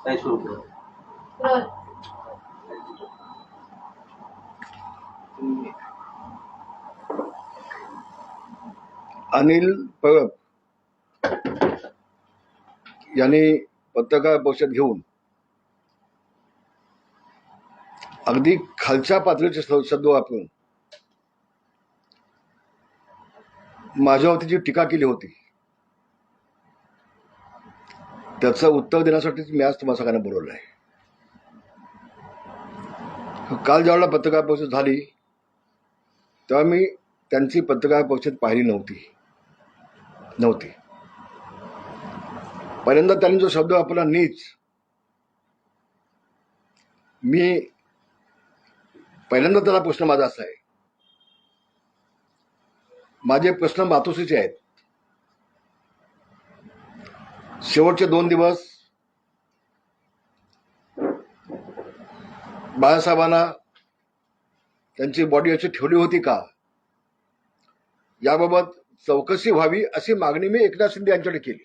काय सुरू केलं? अनिल परब यांनी पत्रकार परिषद घेऊन अगदी खालच्या पातळीचे शब्द वापरून माझ्यावरती जी टीका केली होती त्याचं उत्तर देण्यासाठीच मी आज तुम्हाला सगळ्यांना बोलवलं आहे. काल ज्यावेळेला पत्रकार परिषद झाली तेव्हा मी त्यांची पत्रकार परिषद पाहिली नव्हती. पहिल्यांदा त्यांनी जो शब्द वापरला नीच, मी पहिल्यांदा त्याला प्रश्न माझा असा आहे, माझे प्रश्न मातोश्रीचे आहेत. शेवटचे 2 दिवस बाळासाहेबांना त्यांची बॉडी अशी ठेवली होती का याबाबत चौकशी व्हावी अशी मागणी मी एकनाथ शिंदे यांच्याकडे केली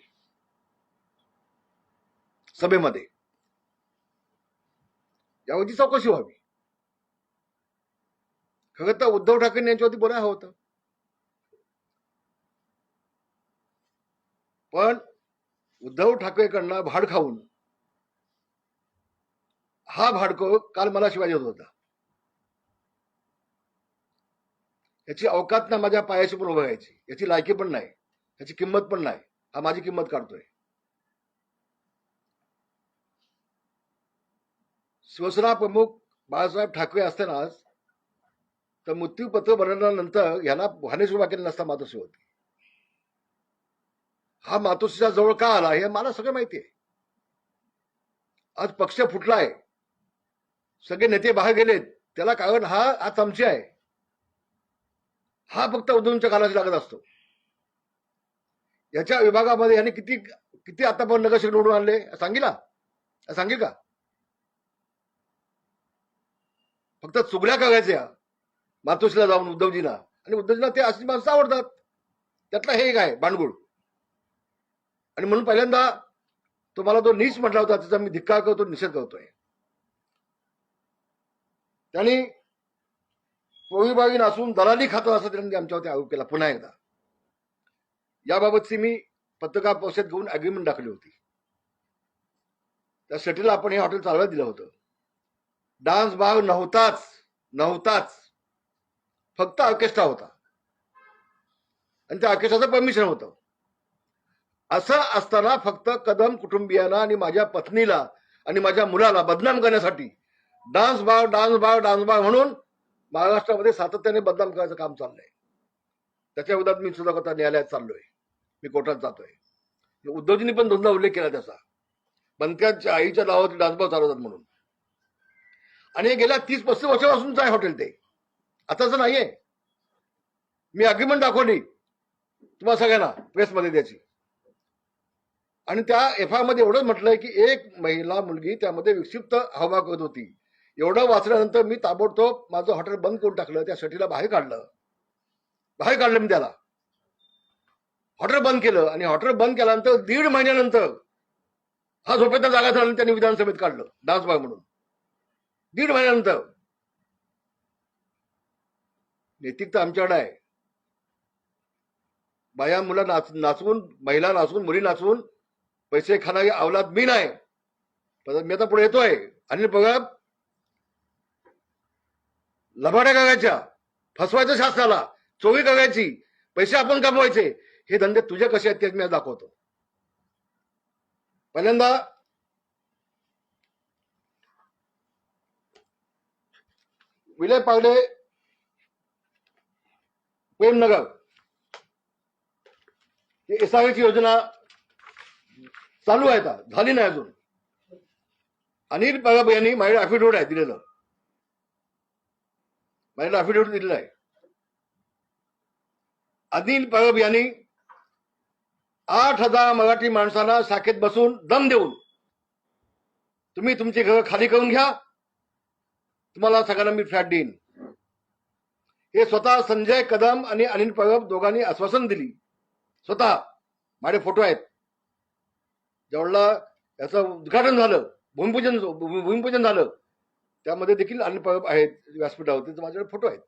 सभेमध्ये. यावरची चौकशी व्हावी. खरं तर उद्धव ठाकरे यांच्यावरती बोलायला हवं होतं, पण उद्धव ठाकरेकडनं भाड खाऊन हा भाडको काल मला शिवाय देत होता. याची अवकात ना माझ्या पायाशी पण उभं राहायची, याची लायकी पण नाही, याची किंमत पण नाही. हा माझी किंमत काढतोय. शिवसेना प्रमुख बाळासाहेब ठाकरे असतानाच तर मृत्यूपत्र बनवल्यानंतर ह्याला वाहने उभा केला नसता मातोश्री होती. हा मातोश्रीच्या जवळ का आला हे मला सगळं माहिती आहे. आज पक्ष फुटलाय, सगळे नेते बाहेर गेलेत, त्याला कारण हा चमचे आहे. हा फक्त उद्धवच्या कानाशी लागत असतो. याच्या विभागामध्ये यांनी किती आतापर्यंत नगरसेवक निवडून आणले सांगेल का? फक्त चुगल्या करायच्या मातोश्रीला जाऊन उद्धवजीला, आणि उद्धवजीला ते अशी माणसं आवडतात. त्यातला हे एक आहे भांडगुळ. आणि म्हणून पहिल्यांदा तुम्हाला तो नीच म्हटला होता, त्याचा मी धिक्कार करतो, निषेध करतोय. त्यांनी पोळीबागी नासून दलाली खातो असं त्यांनी आमच्यावरती आरोप केला पुन्हा एकदा. याबाबतची मी पत्रकार परिषद घेऊन अग्रीमेंट दाखवली होती. त्यासाठीला आपण हे हॉटेल चालवायला दिलं होतं. डान्स बार नव्हताच, फक्त ऑर्केस्ट्रा होता आणि त्या ऑर्केस्ट्राचं परमिशन होतं. असं असताना फक्त कदम कुटुंबियांना आणि माझ्या पत्नीला आणि माझ्या मुलाला बदनाम करण्यासाठी डान्स बार म्हणून महाराष्ट्रामध्ये सातत्याने बदनाम करायचं काम चाललंय. त्याच्या विरोधात मी सुद्धा आता न्यायालयात चाललोय, मी कोर्टात जातोय. उद्धवजींनी पण दोनदा उल्लेख केला त्याचा, बनक्यांच्या आईच्या नावावरती डान्स बार चालवतात म्हणून. आणि गेल्या 30-35 वर्षापासूनच आहे हॉटेल ते, आताच नाहीये. मी अग्रीमेंट दाखवली तुम्हाला सगळ्यांना प्रेसमध्ये त्याची. आणि त्या एफआयआर मध्ये एवढंच म्हटलंय की एक महिला मुलगी त्यामध्ये विक्षिप्त हावभाव करत होती. एवढं वाचल्यानंतर मी ताबडतोब माझं हॉटेल बंद करून टाकलं, त्या साठी बाहेर काढलं मी त्याला. हॉटेल बंद केलं आणि हॉटेल बंद केल्यानंतर 1.5 महिन्यानंतर हा झोपेतला जागा झाला, त्यांनी विधानसभेत काढलं डान्स बार म्हणून. 1.5 महिन्यानंतर. नैतिकता आमच्याकडे आहे. बाया मुला नाचवून, महिला नाचवून, मुली नाचवून पैसे खाणारी अवलाद मी नाही. मी आता पुढे येतोय. अनिल परब लबाड्या करायच्या, फसवायचं शासनाला, चोरी करायची, पैसे आपण कमवायचे, हे धंदे तुझे कसे आहेत ते मी दाखवतो. पहिल्यांदा विलय पागडे प्रेमनगर एसआयची योजना चालू आहे, झाली नाही अजून. अनिल परब यांनी माझ्या अफिडेव्हिट आहे दिलेलं, माझ्या अफिडेव्हिट दिलेलं आहे. अनिल परब यांनी 8,000 मराठी माणसांना शाखेत बसून दम देऊन तुम्ही तुमची घरं खाली करून घ्या, तुम्हाला सगळ्यांना मी फ्लॅट देईन, हे स्वतः संजय कदम आणि अनिल परब दोघांनी आश्वासन दिली. स्वतः माझे फोटो आहेत. ज्यावेळेला याचं उद्घाटन झालं भूमिपूजन झालं, त्यामध्ये देखील अनिल परब आहेत, व्यासपीठावर त्यांचे माझ्याकडे फोटो आहेत.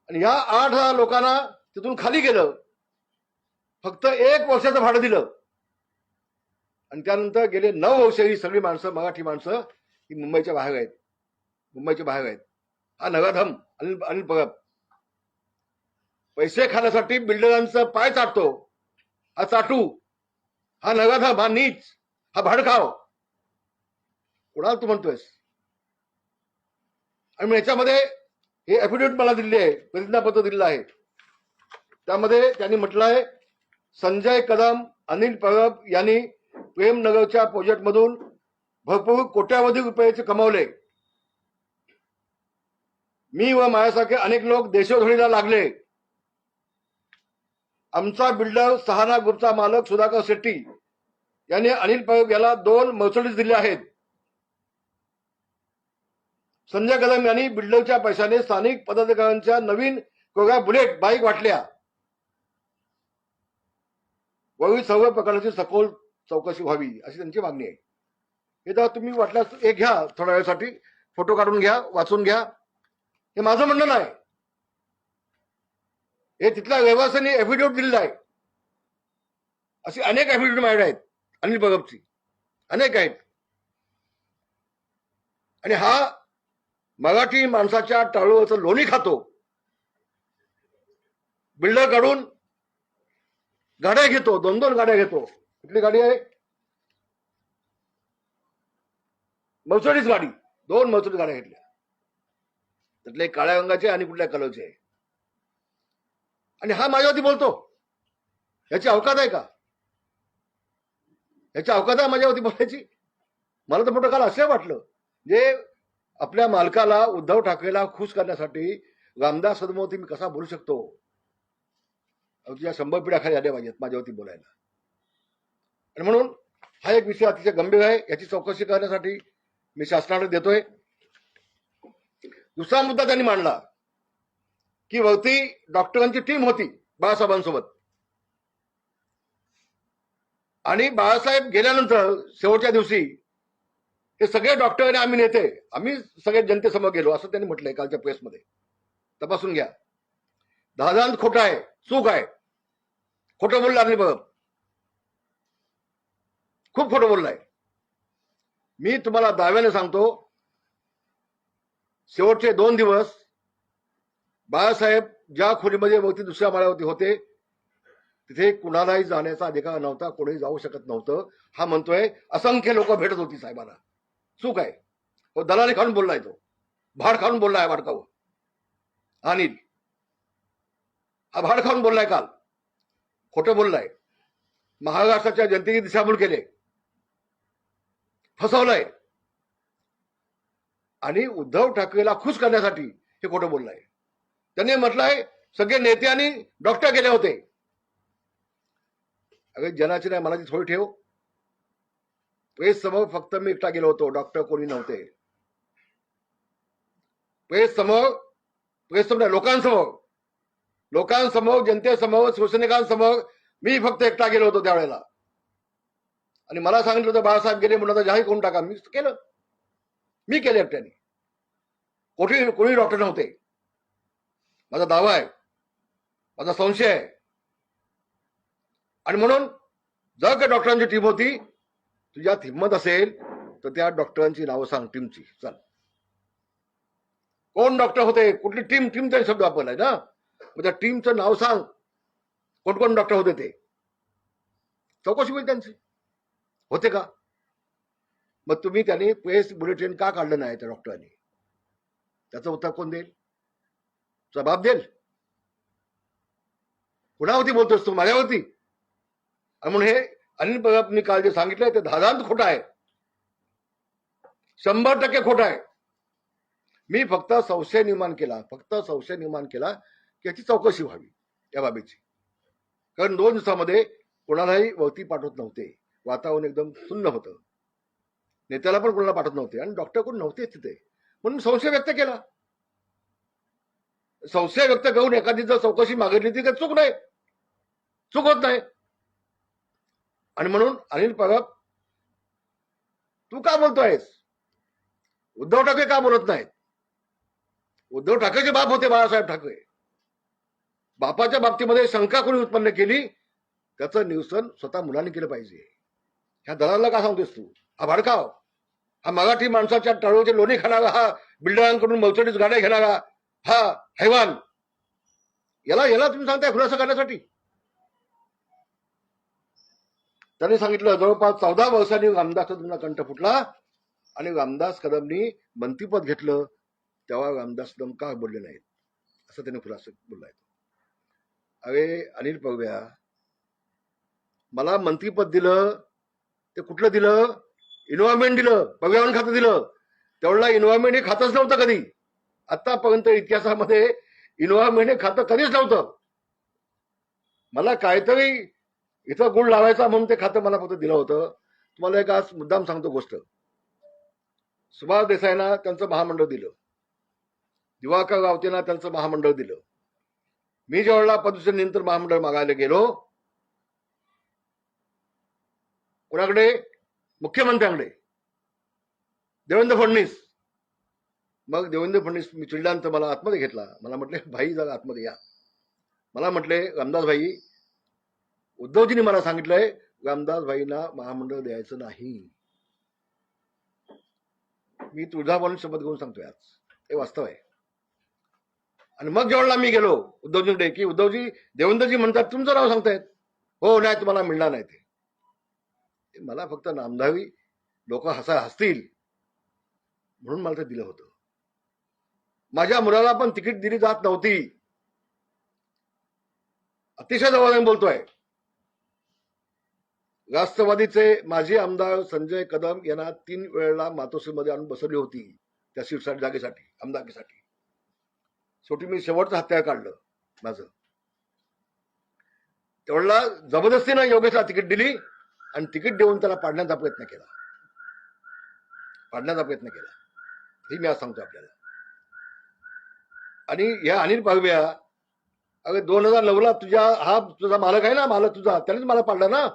आणि या 8 लोकांना तिथून खाली गेलं, फक्त 1 वर्षाचं भाडं दिलं, आणि त्यानंतर गेले 9 वर्ष ही सगळी माणसं, मराठी माणसं ही मुंबईच्या बाहेर आहेत, मुंबईच्या बाहेर आहेत. हा नगाधम अनिल परब पैसे खाण्यासाठी बिल्डरांचं पाय चाटतो, हा चाटू, हा नगाधम, हा नीच, हा भाडखाव, कोणाला तू म्हणतोयस? आणि मग याच्यामध्ये हे ऍफिडेव्हिट मला दिली आहे, प्रतिज्ञापत्र दिलेलं आहे. त्यामध्ये त्यांनी म्हटलं आहे, संजय कदम, अनिल परब यांनी प्रेमनगरच्या प्रोजेक्टमधून भरपूर कोट्यावधी रुपयाचे कमावले. मी व माझ्यासारखे अनेक लोक देशोधडीला लागले. आमचा बिल्डर सहाना ग्रुपचा मालक सुधाकर शेट्टी यांनी अनिल परब याला 2 मर्सिडीज दिले आहेत. संजय कदम यांनी बिल्डरच्या पैशाने स्थानिक पदाधिकाऱ्यांच्या नवीन कोऱ्या बुलेट बाईक वाटल्या. वरील सर्व प्रकारची सखोल चौकशी व्हावी अशी त्यांची मागणी आहे. हे तर तुम्ही वाटल्यास एक घ्या, थोड्या वेळासाठी फोटो काढून घ्या, वाचून घ्या. हे माझं म्हणणं नाही, हे तिथल्या रहिवाशांनी ऍफिडेव्हिट दिलेलं आहे. अशी अनेक ऍफिडेव्हिट माझ्याकडे आहेत अनिल परबची, अनेक आहेत. आणि हा मराठी माणसाच्या टाळूवरचं लोणी खातो. बिल्डर काढून गाड्या घेतो, 2-2 गाड्या घेतो. कुठली गाडी आहे? मर्सिडीज गाडी, 2 मर्सिडीज गाड्या घेतल्या. त्यातले काळ्या रंगाचे आणि कुठल्या कलरचे आहे. आणि हा माझ्यावरती बोलतो. याची अवकात आहे का? याची अवकात आहे माझ्यावरती बोलायची? मला तर मोठं काल असं वाटलं, जे आपल्या मालकाला, उद्धव ठाकरेला खुश करण्यासाठी रामदास कदमवरती मी कसा बोलू शकतो? तुझ्या 100 पिढ्या खाली आल्या पाहिजेत माझ्यावरती बोलायला. आणि म्हणून हा एक विषय अतिशय गंभीर आहे. याची चौकशी करण्यासाठी मी शासनाकडे देतोय. दुसरा मुद्दा त्यांनी मांडला की वरती डॉक्टरांची टीम होती बाळासाहेबांसोबत, आणि बाळासाहेब गेल्यानंतर शेवटच्या दिवशी हे सगळे डॉक्टर आणि आम्ही नेते, आम्ही सगळे जनतेसमोर गेलो असं त्यांनी म्हटलंय कालच्या प्रेसमध्ये. तपासून घ्या. दादांत खोटं आहे, चूक आहे. खोटं बोलला अनिल परब, खूप खोटं बोललाय. मी तुम्हाला दाव्याने सांगतो, शेवटचे 2 दिवस बाळासाहेब ज्या खोलीमध्ये वरती दुसऱ्या माळ्यावरती होते तिथे कुणालाही जाण्याचा अधिकार नव्हता, कोणी जाऊ शकत नव्हतं. हा म्हणतोय असंख्य लोक भेटत होती साहेबांना. चूक आहे. तो दलाली खाऊन बोललाय, तो भाड खाऊन बोललाय. भाडकाव अनिल हा भाड खाऊन बोललाय, काल खोटं बोललाय. महाराष्ट्राच्या जनतेची दिशाभूल केले, फसवलंय, आणि उद्धव ठाकरेला खुश करण्यासाठी हे खोटं बोललाय. त्यांनी म्हटलंय सगळे नेते आणि डॉक्टर गेले होते. अरे जनाची नाही मनाची थोडी ठेव. प्रेस समोर फक्त मी एकटा गेलो होतो, डॉक्टर कोणी नव्हते. प्रेस समोर लोकांसमोर, जनतेसमोर, शिवसैनिकांसमोर मी फक्त एकटा गेलो होतो त्यावेळेला. आणि मला सांगितलं होतं बाळासाहेब गेले म्हणून आता जाहीर करून टाका. मी केलं, मी केलं एकट्याने. कोणी डॉक्टर नव्हते. माझा दावा आहे, माझा संशय आहे. आणि म्हणून जर का डॉक्टरांची टीम होती, तुझ्यात हिंमत असेल तर त्या डॉक्टरांची नावं सांग टीमची. चल, कोण डॉक्टर होते, कुठली टीम, टीमचा शब्द वापरलाय ना, मग त्या टीमचं नाव सांग. कोण कोण डॉक्टर होते ते चौकशी होईल त्यांची. होते का? मग तुम्ही त्यांनी प्रेस बुलेटिन का काढलं नाही त्या डॉक्टरांनी? त्याचं उत्तर कोण देईल? जबाब देईल? कुणावरती बोलतोस तू? माझ्यावरती? आणि म्हणून हे अनिल परबनी काल जे सांगितलंय ते धादांत खोटं आहे, 100% खोटं आहे. मी फक्त संशय निर्माण केला की याची चौकशी व्हावी या बाबीची. कारण 2 दिवसामध्ये कोणालाही वरती पाठवत नव्हते. वातावरण एकदम सुन्न होतं. नेत्याला पण कोणाला पाठवत नव्हते आणि डॉक्टर कोण नव्हते तिथे. म्हणून संशय व्यक्त केला. संशय व्यक्त करून एखादी जर चौकशी मागितली ती काही चूक नाही, चूक होत नाही. आणि म्हणून अनिल परब तू का बोलतोयस? उद्धव ठाकरे का बोलत नाहीत? उद्धव ठाकरेचे बाप होते बाळासाहेब ठाकरे. बापाच्या बाबतीमध्ये शंका कोणी उत्पन्न केली त्याचं निवसन स्वतः मुलांनी केलं पाहिजे. ह्या दलाला का सांगतोस तू? हा भडकाव, हा मराठी माणसाच्या टाळूचे लोणी खाणारा, हा बिल्डरांकडून मर्सिडीज गाड्या घेणारा हा हैवान, याला याला तुम्ही सांगताय खुलासा करण्यासाठी? त्यांनी सांगितलं जवळपास 14 वर्षांनी रामदास कदमला कंठ फुटला आणि रामदास कदमनी मंत्रीपद घेतलं तेव्हा रामदास कदम का बोलले नाहीत असं त्याने खुलासा बोललाय. अरे अनिल पगव्या, मला मंत्रीपद दिलं ते कुठलं दिलं? इन्व्हायरमेंट दिलं, पर्यावरण खातं दिलं. तेवढा इन्व्हायरमेंट हे खातच नव्हतं कधी. आतापर्यंत इतिहासामध्ये इन्व्हायरमेंट हे खातं कधीच नव्हतं. मला काहीतरी इथं गुण लावायचा म्हणून ते खातं मला फक्त दिलं होतं. तुम्हाला एक आज मुद्दाम सांगतो गोष्ट. सुभाष देसाईंना त्यांचं महामंडळ दिलं, दिवाकर रावतेंना त्यांचं महामंडळ दिलं. मी ज्यावेळेला पदवीनंतर महामंडळ मागायला गेलो कोणाकडे? मुख्यमंत्र्यांकडे, देवेंद्र फडणवीस. मग देवेंद्र फडणवीस मी चिडल्यानंतर मला आतमध्ये घेतला. मला म्हटले भाई जरा आतमध्ये या. मला म्हटले रामदास भाई, उद्धवजींनी मला सांगितलंय रामदास भाईंना महामंडळ द्यायचं नाही. मी तुझा म्हणून शपथ घेऊन सांगतोय आज, हे वास्तव आहे. आणि मग जेवढला मी गेलो उद्धवजींकडे की उद्धवजी, देवेंद्रजी म्हणतात तुमचं नाव सांगतायत. हो नाही, तुम्हाला मिळणार नाही ते. मला फक्त नामधावी लोक हसतील म्हणून मला ते दिलं होतं. माझ्या मुलाला पण तिकीट दिली जात नव्हती. अतिशय जवळ बोलतोय. राष्ट्रवादीचे माजी आमदार संजय कदम यांना 3 वेळेला मातोश्रीमध्ये आणून बसवली होती त्या सीटसाठी, जागेसाठी, आमदारकीसाठी. शेवटी मी शेवटचं हत्यार काढलं माझं. तेवढा जबरदस्तीनं योगेशला तिकीट दिली आणि तिकीट देऊन त्याला पाडण्याचा प्रयत्न केला. हे मी आज सांगतो आपल्याला. आणि या अनिल पागव्या, अरे 2009ला तुझा मालक आहे ना, मालक तुझा, त्यानेच मला पाडला ना.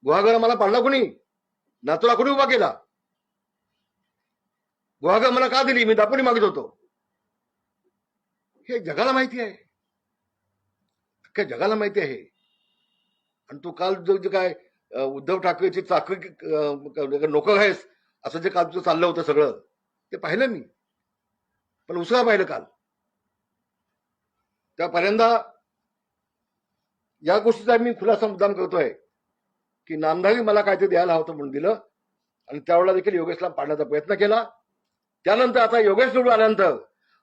गुहागर मला पाडला कोणी? नातूला कोणी उभा केला? गुहागर मला का दिली? मी दापोली मागित होतो. हे जगाला माहिती आहे, अख्ख्या जगाला माहिती आहे. आणि तू काल जे काय उद्धव ठाकरेची चाकरी नोकर आहेस असं जे काल तुझं चाललं होतं सगळं, ते पाहिलं मी. पण उसळा पाहिलं काल. त्या पहिल्यांदा या गोष्टीचा मी खुलासा मुद्दाम करतोय की नामधारी मला काहीतरी द्यायला होतं म्हणून दिलं आणि त्यावेळेला देखील योगेशला पाडण्याचा प्रयत्न केला. त्यानंतर आता योगेश निवडून आल्यानंतर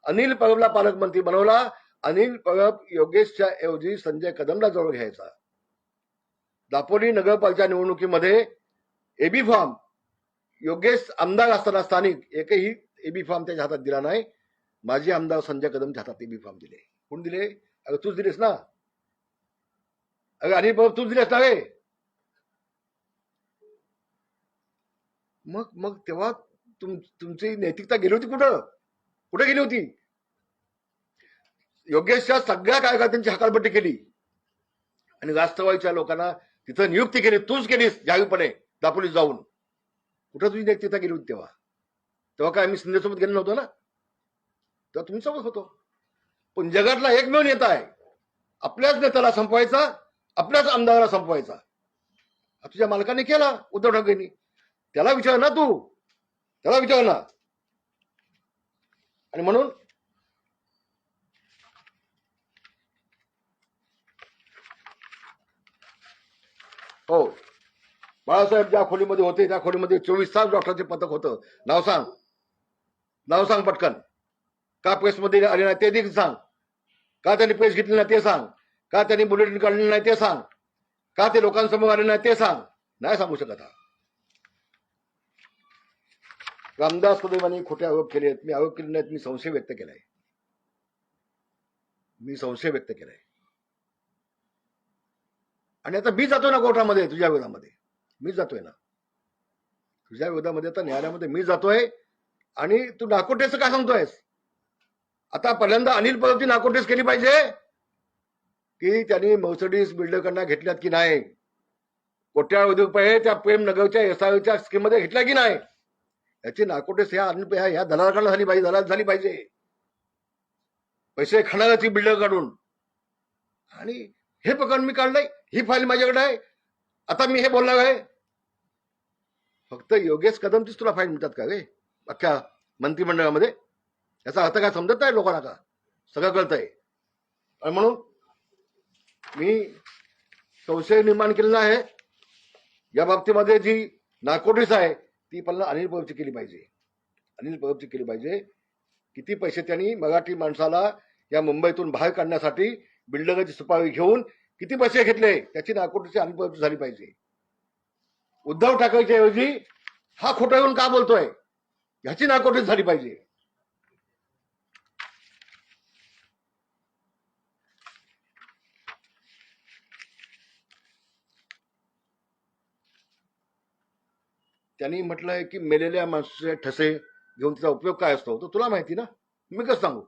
अनिल परबला पालकमंत्री बनवला. अनिल परब योगेशच्या ऐवजी संजय कदमला जवळ घ्यायचा. दापोली नगरपालिका निवडणुकीमध्ये एबी फॉर्म योगेश आमदार असताना स्थानिक एकही एबी फॉर्म त्याच्या हातात दिला नाही. माजी आमदार संजय कदमच्या हातात एबी फॉर्म दिले. कोण दिले? अगं तूच दिलेस ना. अगं अनिल परब तूच दिलेस ना रे. मग तेव्हा तुमची नैतिकता गेली होती कुठे गेली होती? योगेशच्या सगळ्या कार्यकर्त्यांची हकालपट्टी केली आणि राष्ट्रवादीच्या लोकांना तिथं नियुक्ती केली. तूच केलीस जाहीरपणे दापोलीत जाऊन. कुठं तुझी नैतिकता गेली होती तेव्हा काय आम्ही शिंदेसोबत गेलो नव्हतो ना, तेव्हा तुमच्यासोबत होतो. पण जगातला एकमेव नेता आहे, आपल्याच नेत्याला संपवायचा, आपल्याच आमदाराला संपवायचा. तुझ्या मालकाने केला उद्धव ठाकरेंनी. त्याला विचार ना, त्याला विचार ना. आणि म्हणून हो, बाळासाहेब ज्या खोलीमध्ये होते त्या खोलीमध्ये 24 तास डॉक्टरचे पथक होतं. नाव सांग पटकन. का प्रेसमध्ये आले नाही ते देखील सांग. का त्यांनी प्रेस घेतली नाही ते सांग. का त्यांनी बुलेटिन काढले नाही ते सांग. का ते लोकांसमोर आले नाही ते सांग. नाही सांगू शकत. रामदास कदमांनी खोटे आरोप केले आहेत. मी आरोप केले नाहीत, मी संशय व्यक्त केलाय. आणि आता मी जातोय ना कोर्टामध्ये तुझ्या विरोधामध्ये. मी जातोय ना तुझ्या विरोधामध्ये, आता न्यायालयामध्ये मी जातोय. आणि तू नाकोटेचं काय सांगतोयस? आता पहिल्यांदा अनिल परबची नाकोटेस केली पाहिजे की त्यांनी मर्सिडीज बिल्डरकडनं घेतल्यात की नाही. कोट्यावधी रुपये त्या प्रेम नगरच्या एसआयच्या स्कीम मध्ये घेतल्या की नाही, याची नाकोटेस ह्या दलालाकडे झाली पाहिजे, दलाल झाली पाहिजे. पैसे खाणाऱ्याची बिल्डर काढून. आणि हे प्रकरण मी काढलंय, ही फाईल माझ्याकडे आहे, आता मी हे बोलणार आहे. फक्त योगेश कदमचीच तुला फाईल मिळतात का रे अख्ख्या मंत्रिमंडळामध्ये? याचा अर्थ काय समजत नाही लोकांना का? सगळं कळतंय. आणि म्हणून मी संशय निर्माण केलेला आहे. या बाबतीमध्ये जी नाकोटीस आहे ती पण अनिल परबची केली पाहिजे. अनिल परबची केली पाहिजे. किती पैसे त्यांनी मराठी माणसाला या मुंबईतून बाहेर काढण्यासाठी बिल्डरची सुपारी घेऊन किती पैसे घेतले, त्याची नाकोटीची अनिल परबची झाली पाहिजे. उद्धव ठाकरेच्या ऐवजी हा खोटं येऊन का बोलतोय, ह्याची नाकोटीस झाली पाहिजे. त्यांनी म्हटलंय की मेलेल्या माणसाचे ठसे घेऊन त्याचा उपयोग काय असतो तर तुला माहिती ना, मी कसं सांगू.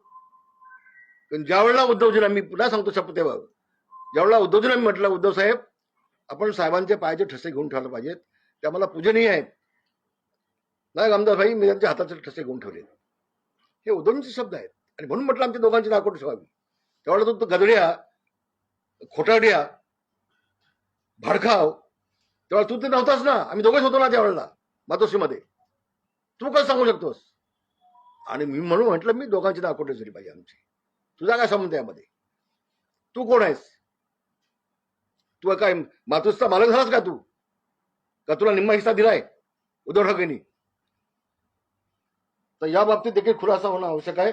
पण ज्यावेळेला उद्धवजीला मी पुन्हा सांगतो शपथेवर, ज्यावेळेला उद्धवजीला मी म्हटलं उद्धव साहेब आपण साहेबांचे पायाचे ठसे घेऊन ठेवले पाहिजेत, ते आम्हाला पूजनीय आहेत. नाही रामदास भाई मी त्यांच्या हाताचे ठसे घेऊन ठेवले, हे उद्धवजींचे शब्द आहेत. आणि म्हणून म्हटलं आमच्या दोघांची नाकोटीस व्हावी. त्यावेळेला तो गदड्या, खोटाड्या, भाडखाव, तेव्हा तू ते नव्हताच ना, आम्ही दोघेच होतो ना त्यावेळेला मातोश्रीमध्ये. तू कसं सांगू शकतोस? आणि मी म्हणून म्हटलं मी दोघांची नाकोटी झाली पाहिजे आमची. तुझा काय संबंध यामध्ये? तू कोण आहेस? तू काय मातोश्रीचा मालक झालास का? तू का तुला निम्मा हिस्सा दिलाय उद्धव ठाकरेंनी? तर या बाबतीत देखील खुलासा होणं आवश्यक आहे.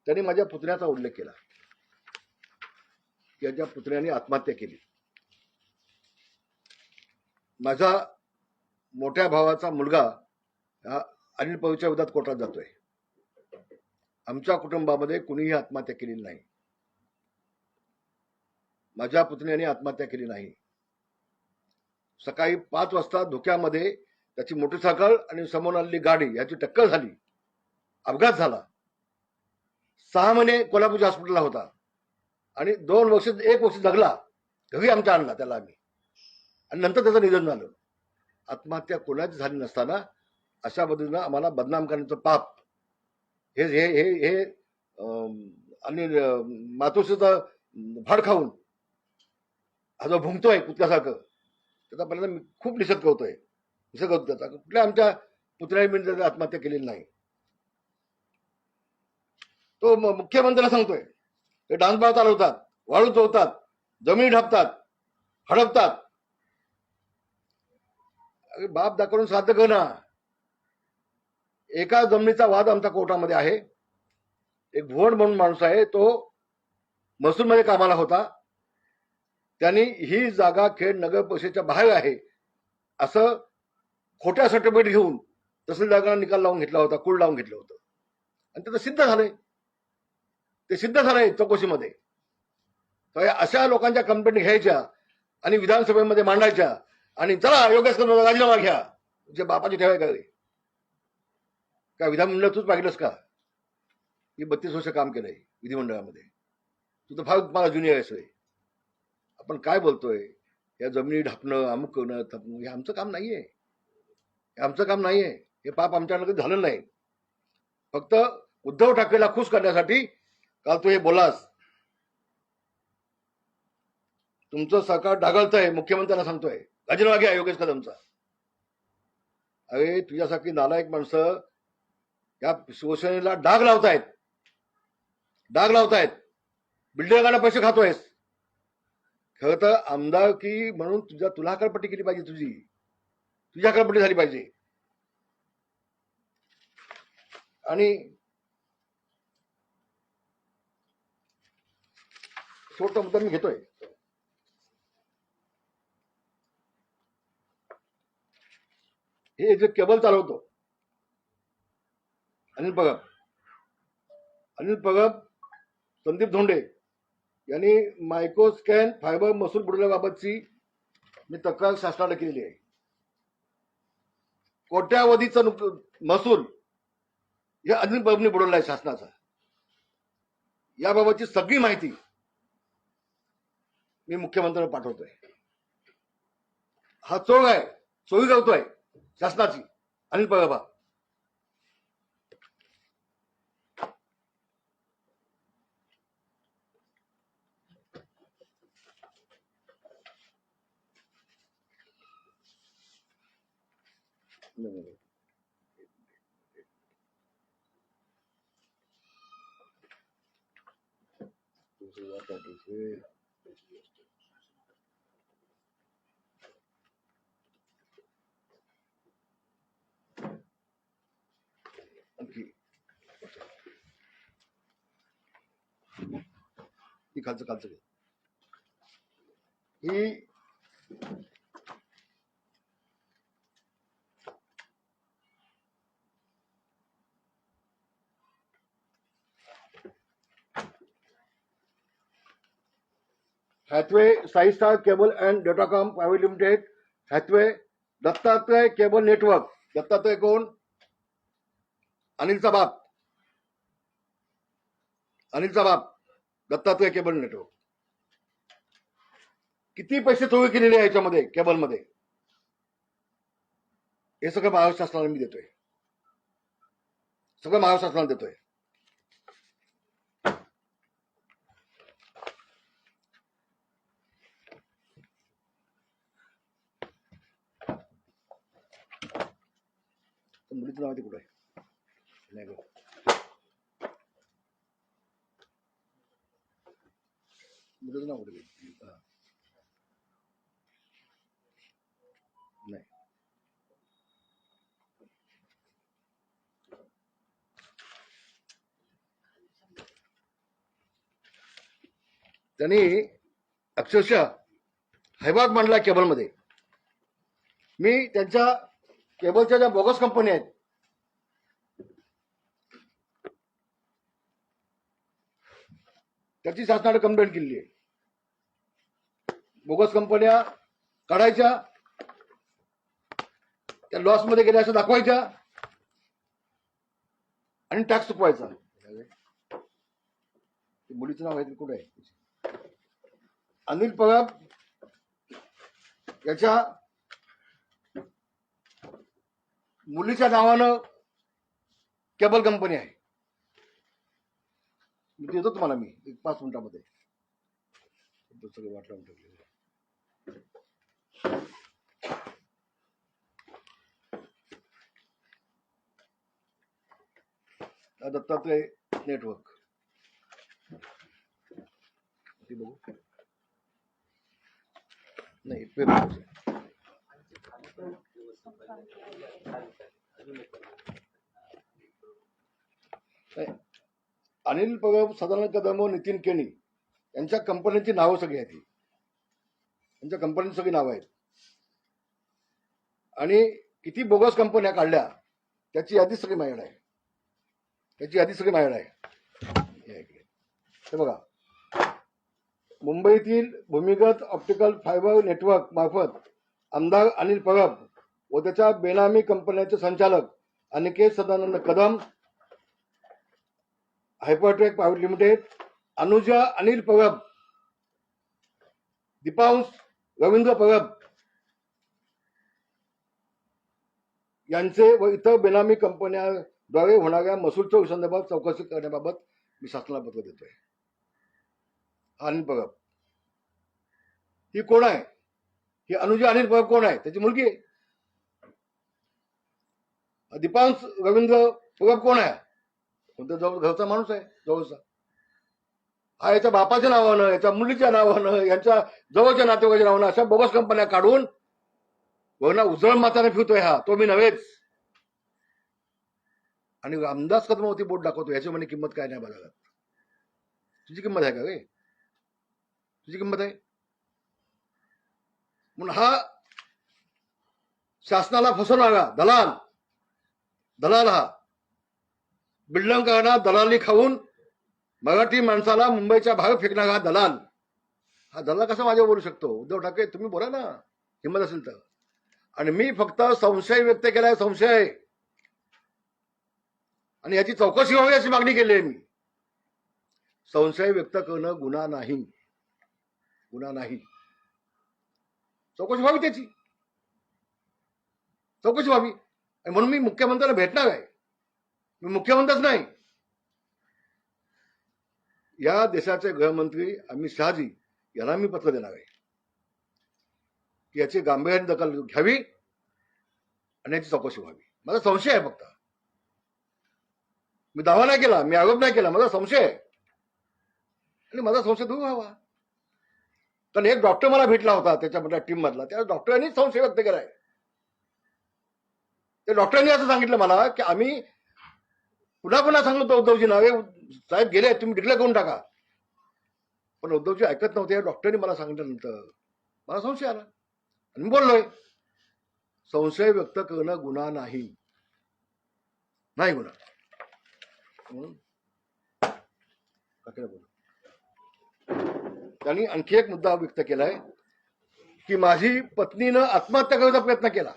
त्यांनी माझ्या पुतण्याचा उल्लेख केला, त्याच्या पुतण्याने आत्महत्या केली. माझा मोठ्या भावाचा मुलगा हा अनिल परबच्या विरोधात कोर्टात जातोय. आमच्या कुटुंबामध्ये कुणीही आत्महत्या केलेली नाही. माझ्या पुतण्याने आत्महत्या केली नाही. सकाळी 5 वाजता धुक्यामध्ये त्याची मोटरसायकल आणि समोर आलेली गाडी याची टक्कर झाली, अपघात झाला. 6 महिने कोल्हापूरच्या हॉस्पिटलला होता आणि 1 वर्ष जगला. घरी आमच्या आणला त्याला आम्ही, आणि नंतर त्याचं निधन झालं. आत्महत्या कोणाची झाली नसताना अशा पद्धतीनं आम्हाला बदनाम करण्याचं पाप हे हे हे हे आणि मातोश्रीचं भाड खाऊन हा जो भुंकतोय कुत्र्यासारखं, त्याचा पहिल्यांदा मी खूप निषेध करतोय. निषेध करतो त्याचा. कुठल्या आमच्या पुतळ्याने मी त्याची आत्महत्या केलेली नाही. तो मुख्यमंत्र्याला सांगतोय ते डान्स बार चालवतात, वाळू चोरतात, जमिनी ढापतात, हडपतात. अरे बाप दाखवून साध्य कर ना. एका जमिनीचा वाद आमच्या कोर्टामध्ये आहे. एक भुवन म्हणून माणूस आहे, तो महसूलमध्ये कामाला होता. त्यांनी ही जागा खेड नगर परिषदेच्या बाहेर आहे असं खोट्या सर्टिफिकेट घेऊन तहसीलदारांना निकाल लावून घेतला होता, कुळ लावून घेतलं होतं. आणि त्याचं सिद्ध झालंय, ते सिद्ध झालंय चौकशीमध्ये. तर अशा लोकांच्या कंप्लेंट घ्यायच्या आणि विधानसभेमध्ये मांडायच्या आणि चला योगेश कदम राजीनामा घ्या. जे बापाची ठेवाय का रे? काय विधानमंडळ तूच पाहिलंस का? मी 32 वर्ष काम केलंय विधिमंडळामध्ये. तू तर फार मला ज्युनियर आहेस. आपण काय बोलतोय? या जमिनी ढापणं, अमुक करणं, थपणं, हे आमचं काम नाहीये. हे आमचं काम नाहीये. हे पाप आमच्याकडे झालं नाही. फक्त उद्धव ठाकरेला खुश करण्यासाठी काल तू हे बोलास. तुमचं सरकार ढागळतंय, मुख्यमंत्र्यांना सांगतोय राजीनामा घ्या योगेश कदमचा. अरे तुझ्यासारखी नालायक माणसं या शिवसेनेला डाग लावतायत, डाग लावतायत. बिल्डरांना पैसे खातोयस. खरं तर आमदारकी म्हणून तुला हकालपट्टी केली पाहिजे. तुझी हकालपट्टी झाली पाहिजे. आणि शेवटचा मुद्दा मी घेतोय. हे जे केबल चालवतो अनिल परब, संदीप धोंडे यांनी मायक्रोस्कॅन फायबर महसूल बुडवल्याबाबतची मी तक्रार शासनाला केलेली आहे. कोट्यावधीचा महसूल हे अनिल परबने बुडवला आहे शासनाचा. याबाबतची सगळी माहिती मी मुख्यमंत्र्यांना पाठवतोय. हा चोग आहे, चोरी करतोय शासनाची अनिल परब. खालचं खालचं ही Hathway Sai star cable and datacom private limited, Hathway Dattatray cable network. Dattatray कोण? अनिलचा बाप, अनिलचा बाप दत्तात्रय केबल नेटवर्क. किती पैसे चोरी केलेले आहे याच्यामध्ये केबलमध्ये, हे सगळं महाराष्ट्र शासनाला मी देतोय, सगळं महाराष्ट्र शासनाला देतोय. मुलीचं नाव ते कुठं आहे? नाही गं, मुलीचं नाव कुठे? नाही, त्यांनी अक्षरशः हैवात मांडला केबलमध्ये. मी त्यांच्या केबलच्या ज्या बोगस कंपनी आहेत त्याची शासनाने कंप्लेंट केली आहे. बोगस कंपन्या काढायच्या, त्या लॉस मध्ये गेल्या असं दाखवायच्या आणि टॅक्स चुकवायचा. मुलीचं नाव आहे कुठे आहे? अनिल परब याच्या मुलीच्या नावानं केबल कंपनी आहे. देतो तुम्हाला मी 5 मिनिटांमध्ये. सगळं वाट लावून ठेवलेलं. दत्तात्रय नेटवर्क बघू. नाही, अनिल परब, सदानंद कदम व नितीन केणी यांच्या कंपन्यांची नावं सगळी आहेत. त्यांच्या कंपन्यांची सगळी नावं आहेत आणि किती बोगस कंपन्या काढल्या त्याची यादी सगळी माझ्याकडे आहे. त्याची यादी सगळी माझ्याकडे आहे. हे बघा, मुंबईतील भूमिगत ऑप्टिकल फायबर नेटवर्क मार्फत आमदार अनिल परब व त्याच्या बेनामी कंपन्यांचे संचालक अनिकेत सदानंद कदम, हायपरटेक प्रायव्हेट लिमिटेड, अनुजा अनिल परब, दीपांश रवींद्र परब यांचे व इतर बेनामी कंपन्यांद्वारे होणाऱ्या महसूल संदर्भात चौकशी करण्याबाबत मी शासनाला पत्र देतोय. अनिल परब ही कोण आहे? ही अनुजा अनिल परब कोण आहे? त्याची मुलगी आहे. दीपांश रवींद्र परब कोण आहे? कोणत्या जवळ घरचा माणूस आहे, जवळचा. हा याच्या बापाच्या नावानं, याच्या मुलीच्या नावानं, यांच्या जवळच्या नातेवाईकाच्या नावानं अशा बोगस कंपन्या काढून वरना उजळ माताने फिरतोय. हा तो मी नव्हेच. आणि रामदास कदमावरती बोट दाखवतो. याची म्हणे किंमत काय नाही बाजारात. तुझी किंमत आहे का रे? तुझी किंमत आहे म्हणून हा शासनाला फसवणारा दलाल, दलाल हा बिल्डंग करणार, दलाली खाऊन मराठी माणसाला मुंबईच्या बाहेर फेकणारा हा दलाल. हा दलाल कसा माझ्यावर बोलू शकतो? उद्धव ठाकरे तुम्ही बोला ना, हिंमत असेल तर. आणि मी फक्त संशय व्यक्त केलाय, संशय, आणि याची चौकशी व्हावी अशी मागणी केली आहे मी. संशय व्यक्त करणं गुन्हा नाही, गुन्हा नाही. चौकशी व्हावी त्याची. चौकशी व्हावी. आणि म्हणून मी मुख्यमंत्र्यांना भेटणार आहे. मी मुख्यमंत्रीच नाही, या देशाचे गृहमंत्री अमित शहाजी यांना मी पत्र देणार आहे की याची गांभीर्याने दखल घ्यावी आणि याची चौकशी व्हावी. माझा संशय आहे फक्त. मी दावा नाही केला, मी आरोप नाही केला, माझा संशय आहे आणि माझा संशय दूर व्हावा. कारण एक डॉक्टर मला भेटला होता त्याच्यामधल्या टीम मधला, त्या डॉक्टरांनी संशय व्यक्त केलाय. त्या डॉक्टरांनी असं सांगितलं मला की आम्ही पुन्हा पुन्हा सांगतो उद्धवजींना, साहेब गेले, तुम्ही डिक्लेअर करून टाका. पण उद्धवजी ऐकत नव्हते. डॉक्टरांनी मला सांगितल्यानंतर मला संशय आला आणि मी बोललोय. संशय व्यक्त करणं गुन्हा नाही, नाही गुन्हा. म्हणून त्यांनी आणखी एक मुद्दा व्यक्त केलाय की माझी पत्नीनं आत्महत्या करण्याचा प्रयत्न केला.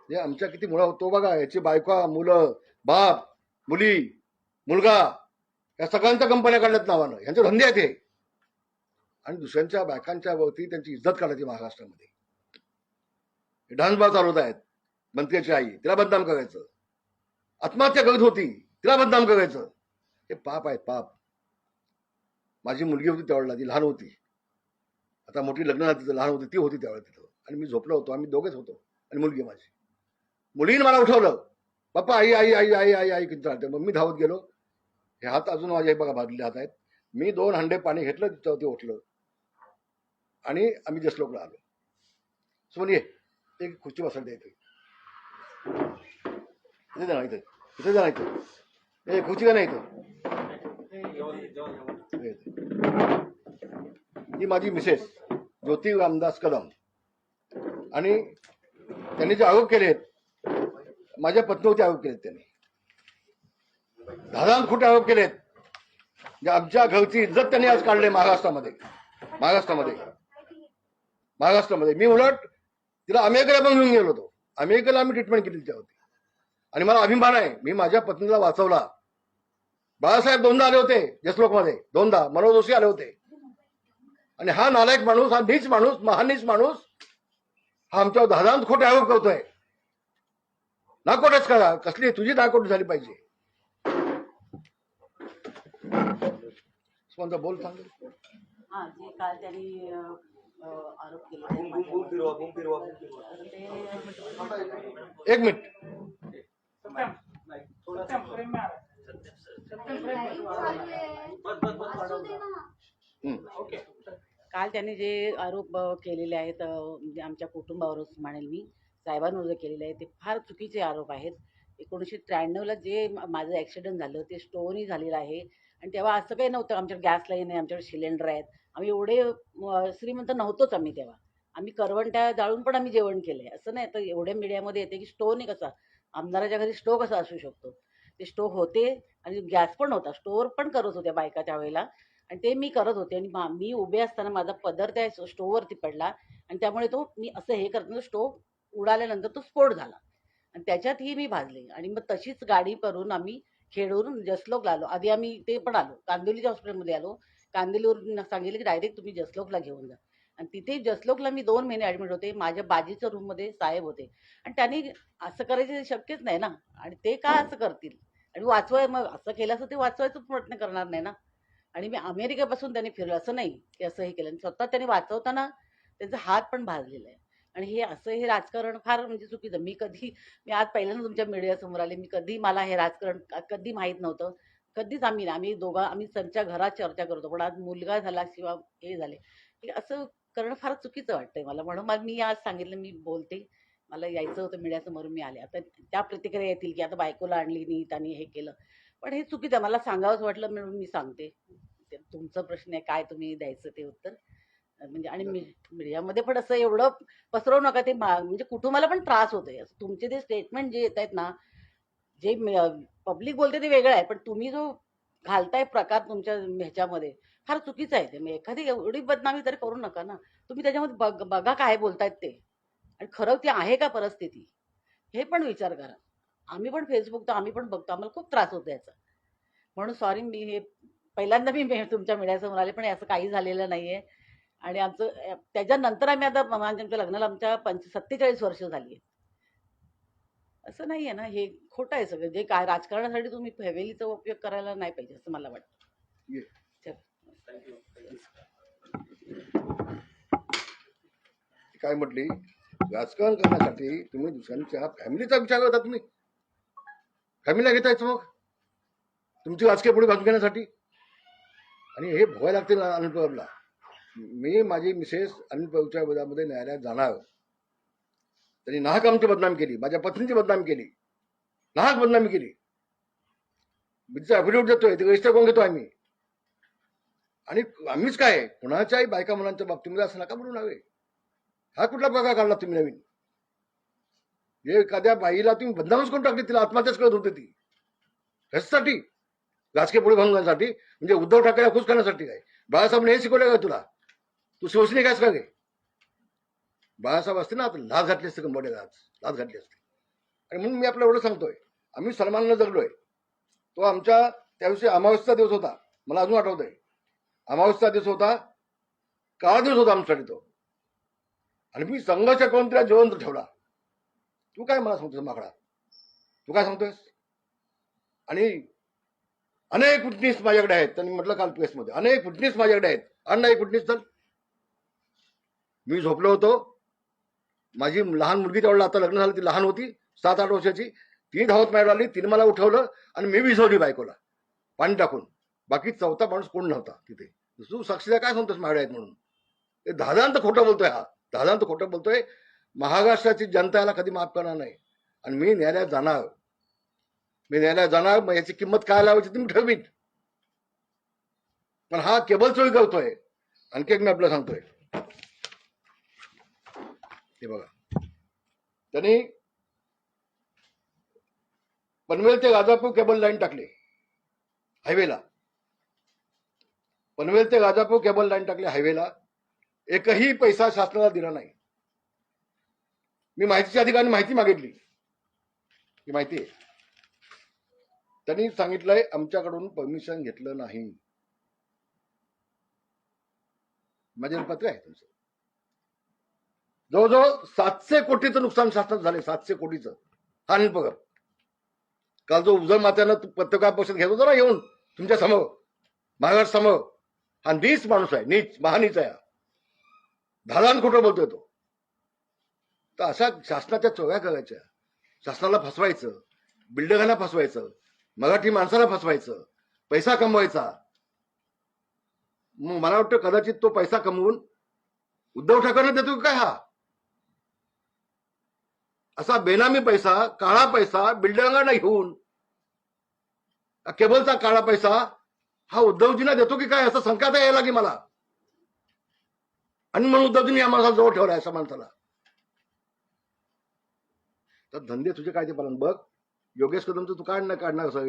जे आमच्या किती मुळा होतो बघा, याची बायका, मुलं, बाप, मुली, मुलगा, या सगळ्यांच्या कंपन्या काढल्यात नावानं. यांचे धंदे आहेत हे. आणि दुसऱ्यांच्या बायकांच्या वरती त्यांची इज्जत काढायची महाराष्ट्रामध्ये. डान्सबार चालवत आहेत. मंत्र्याची आई, तिला बदनाम करायचं. आत्महत्या करत होती, तिला बदनाम करायचं. हे पाप आहेत, पाप. माझी मुलगी होती त्यावेळेला, ती लहान होती. आता मोठी लग्न झाली, तिथं लहान होती, ती होती त्यावेळेला तिथं. आणि मी झोपलो होतो, आम्ही दोघेच होतो आणि मुलगी माझी. मुलीने मला उठवलं, बाप्पा आई आई आई आई आई आई किती चालते. मग मी धावत गेलो. हे हात अजून माझे बघा भाजलेले हात आहेत. मी 2 हंडे पाणी घेतलं, तिच्यावरती उठलं आणि आम्ही जसलोकला आलो. सोनी एक खुर्ची बसायला द्यायचं, इथे जाणार, इथे इथे जाणार, इथे खुर्ची का नाही इथं. ही माझी मिसेस ज्योती रामदास कदम. आणि त्यांनी जे आरोप केलेत, माझ्या पत्नीवरती आरोप केलेत. त्यांनी धादान खोटे आरोप केलेत. जे आमच्या घरची इज्जत त्यांनी आज काढले महाराष्ट्रामध्ये. मी उलट तिला अमेरिकेला पण घेऊन गेलो होतो. अमेरिकेला आम्ही ट्रीटमेंट केली त्यावरती. आणि मला अभिमान आहे, मी माझ्या पत्नीला वाचवला. बाळासाहेब 2दा आले होते जसलोकमध्ये, 2दा. मनोज जोशी आले होते. आणि हा नालायक माणूस, हा नीच माणूस, महानीच माणूस, हा आमच्यावर धादांत खोटे आरोप करतोय. नाकोटच करा, कसली तुझी नाकोट झाली पाहिजे. बोल सांगेल. हा, जे काल त्यांनी आरोप केले, एक मिनिट. काल त्यांनी जे आरोप केलेले आहेत, म्हणजे आमच्या कुटुंबावरच म्हणेल मी, साहेबांवर जे केलेले आहेत ते फार चुकीचे आरोप आहेत. 1993ला जे माझं ॲक्सिडेंट झालं ते स्टोअरही झालेलं आहे. आणि तेव्हा असं काही नव्हतं, आमच्याकडे गॅस लाईन आहे, आमच्याकडे सिलेंडर आहेत. आम्ही एवढे श्रीमंत नव्हतोच आम्ही तेव्हा. आम्ही करवंट्या जाळून पण आम्ही जेवण केलं आहे. असं नाही तर एवढ्या मीडियामध्ये येते की स्टोव नाही कसा, आमदाराच्या घरी स्टोव कसा असू शकतो. ते स्टोव होते आणि गॅस पण होता, स्टोअर पण करत होत्या बायका त्यावेळेला. आणि ते मी करत होते. आणि मी उभे असताना माझा पदर त्या स्टोववरती पडला आणि त्यामुळे तो मी असं हे करताना स्टोव उडाल्यानंतर तो स्फोट झाला आणि त्याच्यातही मी भाजले. आणि मग तशीच गाडी करून आम्ही खेडवरून जसलोकला आलो. आधी आम्ही ते पण आलो, कांदिवलीच्या हॉस्पिटलमध्ये आलो. कांदिवलीवरून सांगितलं की डायरेक्ट तुम्ही जसलोकला घेऊन जा. आणि तिथे जसलोकला मी 2 महिने ॲडमिट होते. माझ्या बाजीच्या रूममध्ये साहेब होते. आणि त्यांनी असं करायचं शक्यच नाही ना. आणि ते का असं करतील. आणि मग असं केलं असं ते वाचवायचा प्रयत्न करणार नाही ना. आणि मी अमेरिकेपासून त्यांनी फिरलं, असं नाही की असं हे केलं. आणि स्वतः त्यांनी वाचवताना त्यांचा हात पण भाजलेला आहे. आणि हे राजकारण फार म्हणजे चुकीचं. मी आज पहिल्यांदा तुमच्या मीडियासमोर आले. मला हे राजकारण कधी माहीत नव्हतं. कधीच आम्ही त्यांच्या घरात चर्चा करतो. पण आज मुलगा झाला किंवा हे झाले, हे असं करणं फार चुकीचं वाटतंय मला. म्हणून मग मी आज सांगितलं मी बोलते. मला यायचं होतं मीडियासमोर, मी आले. आता त्या प्रतिक्रिया येतील की आता बायकोला आणली नीट आणि हे केलं. पण हे चुकीचं आहे. मला सांगावंच वाटलं म्हणून मी सांगते. तुमचा प्रश्न आहे काय तुम्ही द्यायचं ते उत्तर. म्हणजे आणि मीडियामध्ये पण असं एवढं पसरवू नका. ते म्हणजे कुटुंबाला पण त्रास होतोय. असं तुमचे ते स्टेटमेंट जे येत आहेत ना, जे पब्लिक बोलते ते वेगळं आहे. पण तुम्ही जो घालताय प्रकार तुमच्या ह्याच्यामध्ये फार चुकीचं आहे. ते मग एखादी एवढी बदनामी तरी करू नका ना. तुम्ही त्याच्यामध्ये बघा काय बोलतायत ते, आणि खरं ती आहे का परिस्थिती, हे पण विचार करा. आम्ही पण फेसबुक तर आम्ही पण बघतो, आम्हाला खूप त्रास होतो याचा. म्हणून सॉरी, मी हे पहिल्यांदा मी तुमच्या मीडियासमोर आले. पण असं काही झालेलं नाहीये. आणि आमचं त्याच्यानंतर आम्ही आता आमच्या लग्नाला आमच्या 47 वर्ष झाली. असं नाही आहे ना, हे खोटं आहे सगळं. जे काय राजकारणासाठी तुम्ही फॅमिलीचा उपयोग करायला नाही पाहिजे असं मला वाटतं. ये. चल. काय म्हटली, राजकारण करण्यासाठी तुम्ही दुसऱ्यांच्या फॅमिलीचा विचार करता. तुम्ही फॅमिलीला घेतायच मग तुमची राजकीय पुढे बाजू घेण्यासाठी. आणि हे भोगायला लागते अनिल पवारला. मी माझी मिसेस अनिल पवारच्या विरोधामध्ये न्यायालयात जाणार. त्यांनी नाहक आमची बदनामी केली, माझ्या पत्नीची बदनामी केली, नाहक बदनामी केली. बिलचा ॲफिडेव्हिट देतोय, ते रजिस्टर करून घेतो आम्ही. आणि आम्हीच काय कुणाच्याही बायका मुलांच्या बाबतीमध्ये असं नका म्हणून हवे. हा कुठला प्रकार काढला तुम्ही नवीन? जे एखाद्या बाईला तुम्ही बदनामच करून टाकली, तिला आत्महत्याच करत होते ती. कशासाठी? राजकीय पुढे भांगण्यासाठी, म्हणजे उद्धव ठाकरे खुश करण्यासाठी. काय बाळासाहेबने हे शिकवलं का तुला? तू शिवसेने कायच का गे? बाळासाहेब असते ना, लाच घातली असते कंबोडे, लाच घातली असते. आणि म्हणून मी आपल्या एवढं सांगतोय, आम्ही सन्मानानं जगलोय. तो आमच्या त्या दिवशी अमावस्येचा दिवस होता, मला अजून आठवतंय. अमावस्येचा दिवस होता, काळा दिवस होता आमच्यासाठी तो. आणि मी संघर्ष करून तिला जिवंत ठेवला. तू काय मला सांगतोस माकडा? तू काय सांगतोयस? आणि अनेक विटनेस माझ्याकडे आहेत. त्यांनी म्हटलं काल प्रेसमध्ये, अनेक विटनेस माझ्याकडे आहेत. अण्णा एक विटनेस तर मी झोपलो होतो. माझी लहान मुलगी त्यावेळेला, आता लग्न झालं, ती लहान होती 7-8 वर्षाची. ती धावत माझ्यावर आली, तिने मला उठवलं आणि मी विझवली बायकोला पाणी टाकून. बाकी चौथा माणूस कोण नव्हता तिथे. तू साक्षीला काय सांगतोस माझ्याकडे आहेत म्हणून? हे दादांत खोटं बोलतोय. हा दादांत खोटं बोलतोय. महाराष्ट्राची जनता याला कधी माफ करणार नाही. आणि मी न्यायालयात जाणार, मी न्यायालयात जाणार. मग याची किंमत काय लावायची तुम्ही ठरवीत. पण हा केबल चोरी करतोय. आणखी एक मी आपल्याला सांगतोय, हे बघा, त्यांनी पनवेल ते राजापूर केबल लाईन टाकली हायवेला. पनवेल ते राजापूर केबल लाईन टाकली हायवेला. एकही पैसा शासनाला दिला नाही. मी माहितीच्या अधिकाऱ्यांनी माहिती मागितली, ही माहिती आहे. त्यांनी सांगितलंय आमच्याकडून परमिशन घेतलं नाही. माझ्यावर पत्र आहे तुमचं. जवळजवळ 700 कोटीचं नुकसान शासनात झाले. 700 कोटीचं. हा अनिल पवार काल जो उजळ मात्यानं पत्रकार परिषद घेत होता ना येऊन तुमच्या समोर, महाराष्ट्र समोर, हा नीच माणूस आहे, नीच, महानीच आहे. धादान खोटं बोलतोय तो. तर अशा शासनाच्या चोऱ्या करायच्या, शासनाला फसवायचं, बिल्डरांना फसवायचं, मराठी माणसाला फसवायचं, पैसा कमवायचा. मग मला वाटतं कदाचित तो पैसा कमवून उद्धव ठाकरेंना देतो काय? हा असा बेनामी पैसा, काळा पैसा बिल्डरांना घेऊन, केबलचा काळा पैसा हा उद्धवजींना देतो की काय, असं संकेत यायला की मला. आणि म्हणून उद्धवजींनी आम्हाला जवळ ठेवलाय अशा माणसाला. तर धंदे तुझे काय ते पालन बघ. योगेश कदमचं तू काढणार कसं?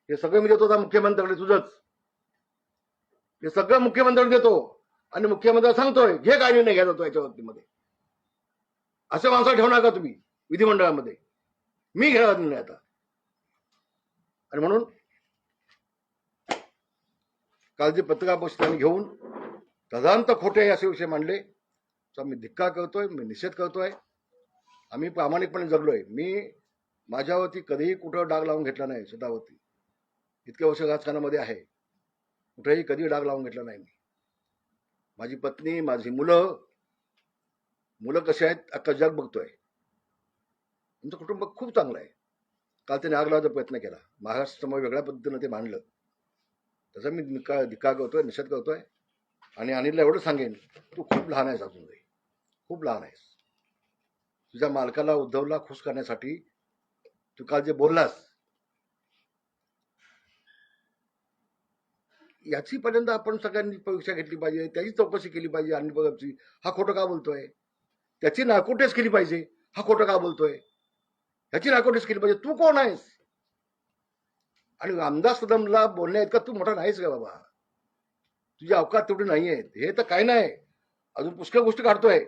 हे सगळं मी देतो आता मुख्यमंत्र्याकडे, तुझंच हे सगळं मुख्यमंत्र्याकडे देतो. आणि मुख्यमंत्री सांगतोय घे काय निर्णय घ्यायचा तो याच्या बाबतीमध्ये. अशा माणसाला ठेवणार का तुम्ही विधिमंडळामध्ये? मी घेणार निर्णय आता. आणि म्हणून काल जे पत्रकार परिषद घेऊन तदांत खोटे असे विषय मांडले, तर मी धिक्कार करतोय, मी निषेध करतोय. आम्ही प्रामाणिकपणे जगलोय. मी माझ्यावरती कधीही कुठं डाग लावून घेतला नाही. स्वतःवरती इतक्या वर्ष राजकारणामध्ये आहे, कुठेही कधी डाग लावून घेतला नाही मी. माझी पत्नी, माझी मुलं कशी आहेत अख्खा जग बघतोय. आमचं कुटुंब खूप चांगलं आहे. काल त्याने आग लावायचा प्रयत्न केला, महाराष्ट्रासमोर वेगळ्या पद्धतीनं ते मांडलं. त्याचा मी धिक्कार करतोय, निषेध करतोय. आणि अनिलला एवढं सांगेन, तू खूप लहान आहेस अजून, खूप लहान आहेस. तुझ्या मालकाला उद्धवला खुश करण्यासाठी तू काल जे बोललास, याची पर्यंत आपण सगळ्यांनी परीक्षा घेतली पाहिजे, त्याची चौकशी केली पाहिजे. अनिल पवारची हा खोटं का बोलतोय, त्याची नाकोटेस केली पाहिजे. हा खोटं का बोलतोय, ह्याची नाकोटेस केली पाहिजे. तू कोण आहेस? आणि रामदास कदमला बोलण्या इतका तू मोठा नाहीस का बाबा? तुझी अवकात तेवढी नाहीये. हे तर काही नाही, अजून पुष्कळ गोष्टी काढतोय.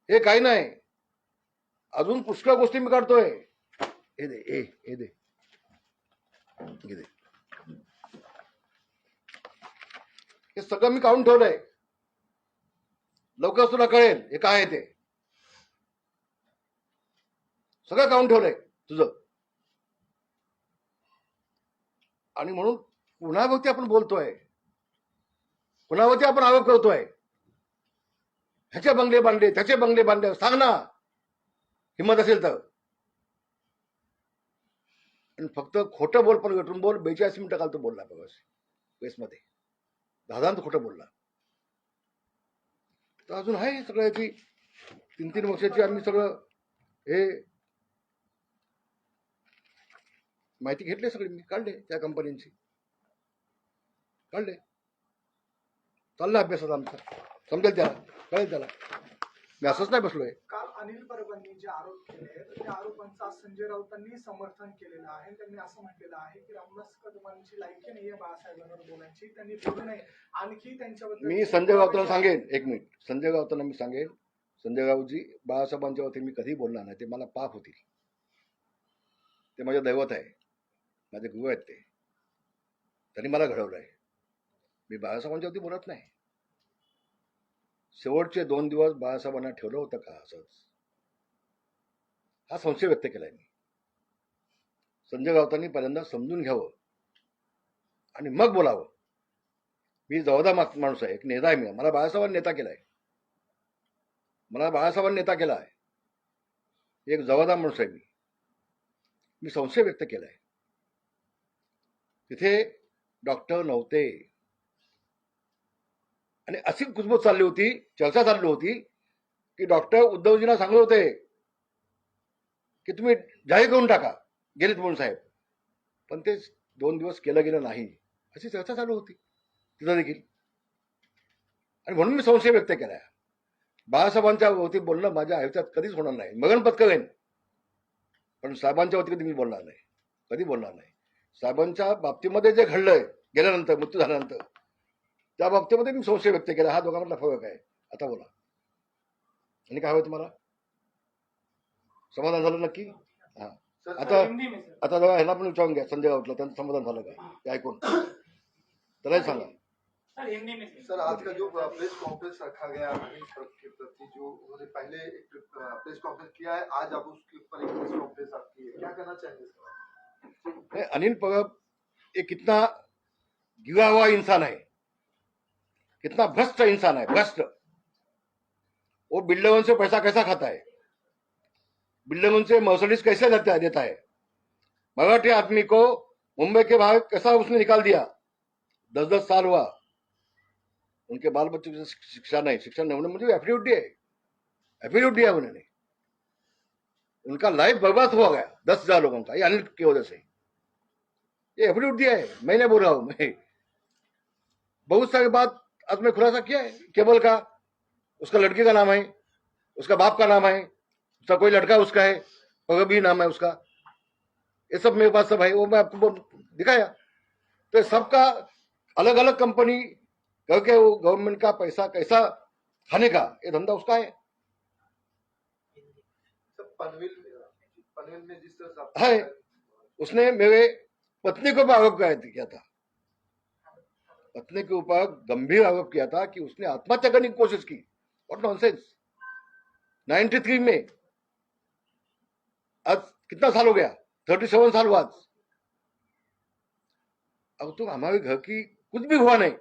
हे काही नाही, अजून पुष्कळ गोष्टी मी काढतोय. हे दे, हे दे, हे दे. हे सगळं मी काढून ठेवलंय. लवकरच तुला कळेल हे काय आहे ते. सगळं काढून ठेवलंय तुझं. आणि म्हणून कुणावरती आपण बोलतोय, कुणावरती आपण आरोप करतोय, ह्याचे बंगले बांधले, त्याचे बंगले बांधले, सांग ना हिंमत असेल तर. आणि फक्त खोटं बोल, पण गटून बोल. 42 मिनिटं काल तो बोलला बघा वेसमध्ये, दादांत खोटं बोलला. तर अजून आहे सगळ्याची 3-3 वर्षाची आम्ही सगळं हे माहिती घेतली, सगळी मी काढले त्या कंपन्यांची, काढले. चालला अभ्यासात आमचा, समजेल त्याला, कळेल त्याला. मी असंच नाही बसलोय. काल अनिल परबांनी जे आरोप केले त्या आरोपांचा संजय राऊतांनी समर्थन केलेलं आहे. त्यांनी असं म्हटलेलं आहे की रामदास कदमांची लायकी नाहीये बाळासाहेबांवर बोलायची, त्यांनी बोलू नये. आणखी त्यांच्याबद्दल मी संजय राऊतांना सांगेन, एक मिनिट, संजय राऊतांना मी सांगेन, संजय राऊतजी, बाळासाहेबांच्या वरती मी कधी बोलणार नाही, ते मला पाप होतील. ते माझं दैवत आहे, माझे गुरु आहेत ते, त्यांनी मला घडवलंय. मी बाळासाहेबांच्या वरती बोलत नाही. शेवटचे 2 दिवस बाळासाहेबांना ठेवलं होतं का असंच, हा संशय व्यक्त केलाय मी. संजय राऊतांनी पहिल्यांदा समजून घ्यावं आणि मग बोलावं. मी जबाबदार माणूस आहे, एक नेता आहे मी. मला बाळासाहेबांनी नेता केलाय, मला बाळासाहेबांनी नेता केला आहे. एक जबाबदार माणूस आहे मी. मी संशय व्यक्त केलाय. तिथे डॉक्टर नव्हते आणि अशी कुजबूज चालली होती, चर्चा चालली होती की डॉक्टर उद्धवजींना सांगत होते की तुम्ही जाहीर करून टाका गेलेत म्हणून साहेब, पण ते 2 दिवस केलं गेलं नाही, अशी चर्चा चालू होती तिथं देखील. आणि म्हणून मी संशय व्यक्त केलाय. बाळासाहेबांच्या वरती बोलणं माझ्या आयुष्यात कधीच होणार नाही. मगन पत्करेन, पण साहेबांच्या वरती कधी मी बोलणार नाही, कधी बोलणार नाही. साहेबांच्या बाबतीमध्ये जे घडलंय गेल्यानंतर, मृत्यू झाल्यानंतर, त्या बाबतीमध्ये मी संशय व्यक्त केला. हा दोघांमधला फरक आहे. आता बोला, आणि काय हवं तुम्हाला? समाधान झालं नक्की? हा. आता जरा ह्याला पण विचारून घ्या, संजय राऊतला, त्यांचं समाधान झालं का ते ऐकून, त्यालाही सांगा. सर, आज का जो प्रेस कॉन्फ्रेंस रखा गया अनिल परब के प्रति, जो उन्होंने पहले एक प्रेस कॉन्फ्रेंस किया है, आज आप उसके ऊपर एक प्रेस कॉन्फ्रेंस आपकी है, क्या कहना चाहेंगे? अनिल परब एक कितना गिरा हुआ इंसान है, कितना भ्रष्ट इंसान है, भ्रष्ट. वो बिल्डरों से पैसा कैसा खाता है, बिल्डरों से मर्सिडीज कैसे देता है, मराठी आदमी को मुंबई के बाहर कैसा उसने निकाल दिया. 10-10 साल हुआ, उनके बाल बच्चों की शिक्षा नहीं, शिक्षा नहीं, उन्होंने मुझे एफिडेविट दिया उन्होंने. उनका लाइफ बर्बाद हुआ गया 10,000 लोगों का, ये अनिल की वजह से. ये एफिडेविट दिया है, मैं नहीं बोल रहा हूं. मैं बहुत सारी बात आज मैं खुलासा किया है. केबल का, उसका लड़के का नाम है, उसका बाप का नाम है, उसका कोई लड़का उसका है, और भी नाम है उसका. ये सब मेरे पास सब है, वो मैं आपको दिखाया. तो सबका अलग अलग कंपनी करके वो गवर्नमेंट का पैसा कैसा खाने का ये धंधा उसका है. पनवेल में जिस तरह है, उसने मेरे पत्नी को भी आरोप किया था, पत्नी के ऊपर गंभीर आरोप किया था कि उसने आत्महत्या करने की कोशिश की. What nonsense. 93 में, आज कितना साल हो गया, 37 साल हुआ आज. अब तुम हमारे घर की कुछ भी हुआ नहीं,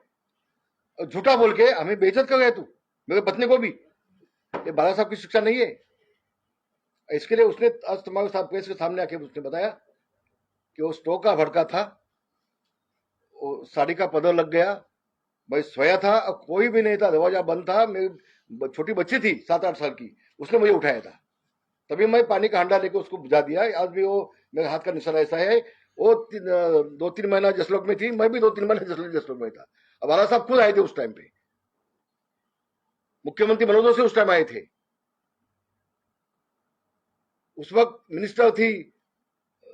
झूठा बोल के हमें बेइज्जत कर गए तू, मेरे पत्नी को भी. ये बाला साहब की शिक्षा नहीं है. इसके लिए उसने आज तुम्हारे साथ प्रेस के सामने आके उसने बताया कि वो स्टोव का भड़का था, वो साड़ी का पदर लग गया, भाई सोया था, अब कोई भी नहीं था, दरवाजा बंद था, मेरी छोटी बच्ची थी 7-8 साल की, उसने मुझे उठाया था, तभी मैं पानी का हंडा लेकर उसको बुझा दिया. आज भी वो मेरे हाथ का निशान ऐसा है. वो 2-3 महीना जसलोक में थी, मैं भी 2-3 महीना जसलोक में था. अब बाला साहब खुद आए थे उस टाइम पे, मुख्यमंत्री मनोज से उस टाइम आए थे. उस वक्त मिनिस्टर थी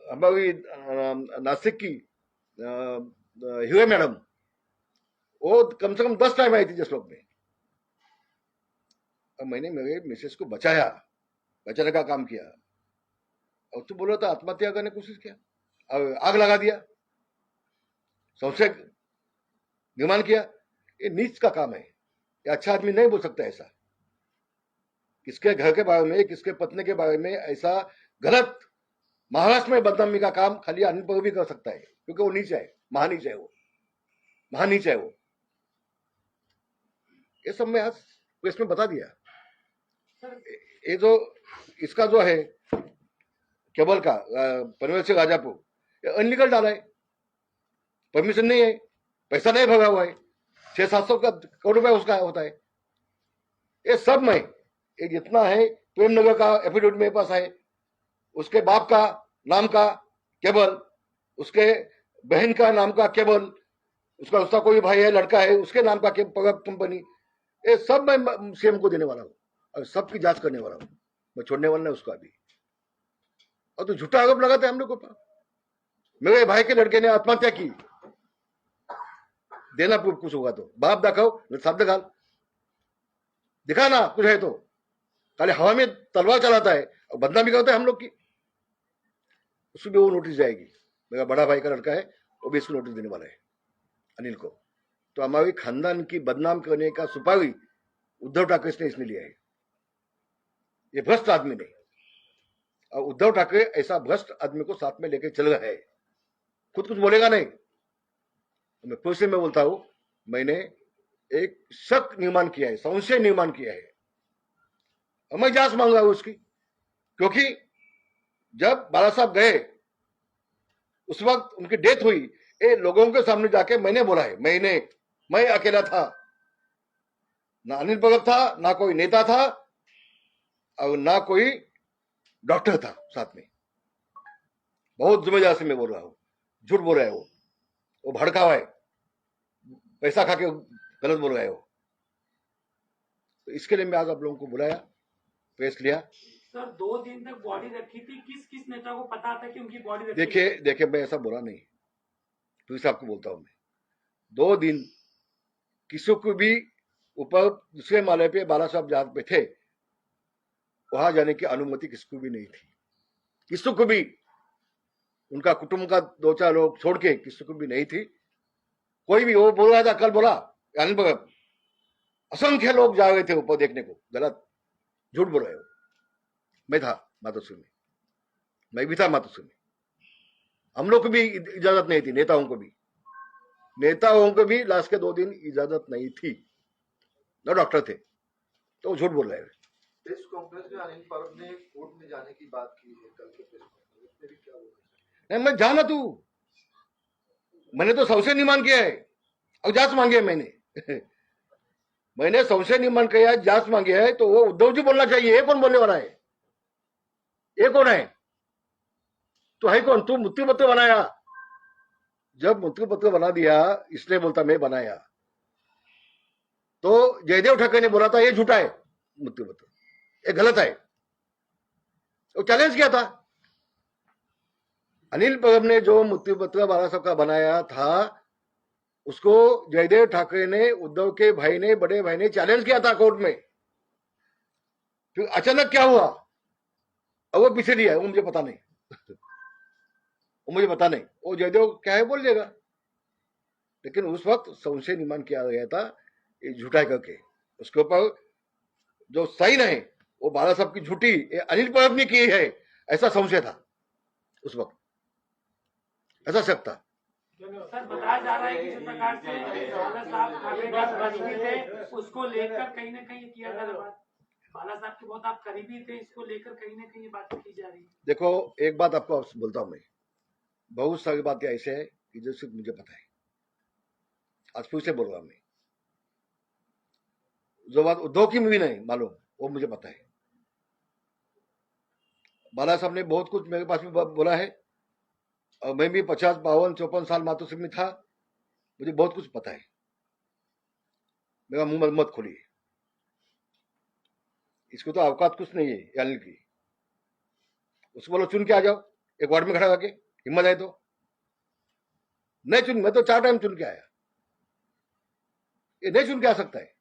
हमारी नासिक की हिरे मैडम, वो कम से कम 10 टाइम आई थी जसलोक में. अब मैंने मेरे मिसेस को बचाने का काम किया. और तू बोलो तो आत्महत्या करने की कोशिश किया, आग लगा दिया, संशय निर्माण किया. ये नीच का काम है, ये अच्छा आदमी नहीं बोल सकता ऐसा. किसके घर के बारे में, किसके पत्नी के बारे में ऐसा गलत महाराष्ट्र में बदनामी का काम खाली अनिल पवार भी कर सकता है, क्योंकि वो नीच है, महानीच है, वो महानीच है वो। ये सब मैं आज प्रेस में बता दिया। ये जो इसका जो है केबल का पनवेल से राजापुर, ये अनलीगल डाला है, परमिशन नहीं है, पैसा नहीं भरा हुआ है, 600-700 करोड़ रुपया उसका होता है। ये सब में ये जितना है प्रेमनगर का एफिडेविट मेरे पास है, उसके बाप का नाम का केबल, उसके बहन का नाम का केबल, उसका कोई भाई है, लड़का है, उसके नाम का कंपनी, ये सब मैं सीएम को देने वाला हूँ और सबकी जांच करने वाला हूँ, मैं छोड़ने वाला नहीं उसका भी। और तो झूठा आरोप लगाते हैं हम लोग को पास। मेरे भाई के लड़के ने आत्महत्या की, देना प्रूफ कुछ होगा तो, बाप दाखव शब्द घाल, दिखा ना कुछ है तो, खाली हवा में तलवार चलाता है और बदनामी करता है हम लोग की, उसको भी वो नोटिस जाएगी। मेरा बड़ा भाई का लड़का है, वो भी इसको नोटिस देने वाला है अनिल को। तो हमारी खानदान की बदनाम करने का सुपारी उद्धव ठाकरे ने इसने लिया है, ये भ्रष्ट आदमी ने। और उद्धव ठाकरे ऐसा भ्रष्ट आदमी को साथ में लेकर चल रहा है, खुद कुछ बोलेगा नहीं। मैं फिर से मैं बोलता हूं, मैंने एक शक निर्माण किया है, संशय निर्माण किया है, और मैं जांच मांग रहा हूं उसकी। क्योंकि जब बाला साहब गए उस वक्त उनकी डेथ हुई, ये लोगों के सामने जाके मैंने बोला है, मैं अकेला था, ना अनिल भगत था, ना कोई नेता था और ना कोई डॉक्टर था साथ में। बहुत जिम्मेदार से मैं बोल रहा हूं, झूठ बोल रहा है वो भड़कावा है, पैसा खा के गलत बोल रहा है वो। तो इसके लिए मैं आज आप लोगों को बुलाया, प्रेस लिया। सर 2 दिन तक बॉडी रखी थी, किस किस नेता को पता था कि उनकी बॉडी रखी? देखिए मैं ऐसा बोला नहीं, तो इस आपको बोलता हूं मैं, 2 दिन किसी को भी ऊपर दूसरे माले पे बाला साहब जहां पे थे वहां जाने की अनुमति किसको भी नहीं थी, किसी को भी, उनका कुटुंब का 2-4 लोग छोड़ के किसी को भी नहीं थी। कोई भी, वो बोल रहा था, कल बोला अनिल भगत, असंख्य लोग जा रहे थे ऊपर देखने को, गलत, झूठ बोल रहे हो। मैं था मातोश्री में, मैं भी था मातोश्री में, हम लोग को भी इजाजत नहीं थी, नेताओं को भी लास्ट के 2 दिन इजाजत नहीं थी, न डॉक्टर थे, तो वो झूठ बोल रहे हैं। प्रेस कॉन्फ्रेंस में अनिल परब ने कोर्ट में जाने की बात की है, कल के प्रेस कॉन्फ्रेंस में भी क्या हुआ? नहीं, मैं जाना तू, मैंने तो संशय निर्माण किया है और जांच मांगी है मैंने संशय निर्माण किया है, जांच मांगी है, तो वो उद्धव जी बोलना चाहिए। ये कौन बोलने वाला है? ये कौन है? तो है कौन? तू मृत्यु पत्र बनाया, जब मृत्यु पत्र बना दिया, इसलिए बोलता मैं बनाया, तो जयदेव ठाकरे ने बोला था ये झूठा है मृत्यु पत्र, ये गलत है, वो चैलेंज किया था। अनिल परब ने जो मृत्यु पत्र बाला साहब का बनाया था, उसको जयदेव ठाकरे ने, उद्धव के भाई ने, बड़े भाई ने चैलेंज किया था कोर्ट में। फिर अचानक क्या हुआ और वो पीछे लिया, वो मुझे पता नहीं वो जयदेव क्या है बोल देगा, लेकिन उस वक्त संशय निर्माण किया गया था ये झूठा करके। उसके ऊपर जो साइन है वो बाला साहब की झूठी अनिल परब ने की है, ऐसा संशय था उस वक्त, ऐसा शक था। सर बताया जा रहा है कि जिस प्रकार से बाला साहब ठाकरे का करीबी थे, उसको लेकर कहीं ना कहीं किया जा रहा है, बाला साहब के बहुत आप करीबी थे, इसको लेकर कहीं ना कहीं बात की जा रही है। देखो एक बात आपको बोलता हूं मैं, बहुत सारी बातें ऐसे है कि जो सिर्फ मुझे पता है, आज फिर से बोल रहा हूं मैं, जो बात उद्धव की भी नहीं मालूम वो मुझे पता है। बाला साहब ने बहुत कुछ मेरे पास भी बोला है, और मैं भी 50, 52, 54 साल मातोश्री में था, मुझे बहुत कुछ पता है। मेरा मुंह मत खोलिए, इसको तो औकात कुछ नहीं है अनिल की। उसको बोलो चुन के आ जाओ, एक वार्ड में खड़ा करके, हिम्मत है तो। नहीं चुन, मैं तो 4 टाइम चुन के आया, ये नहीं चुन के आ सकता है,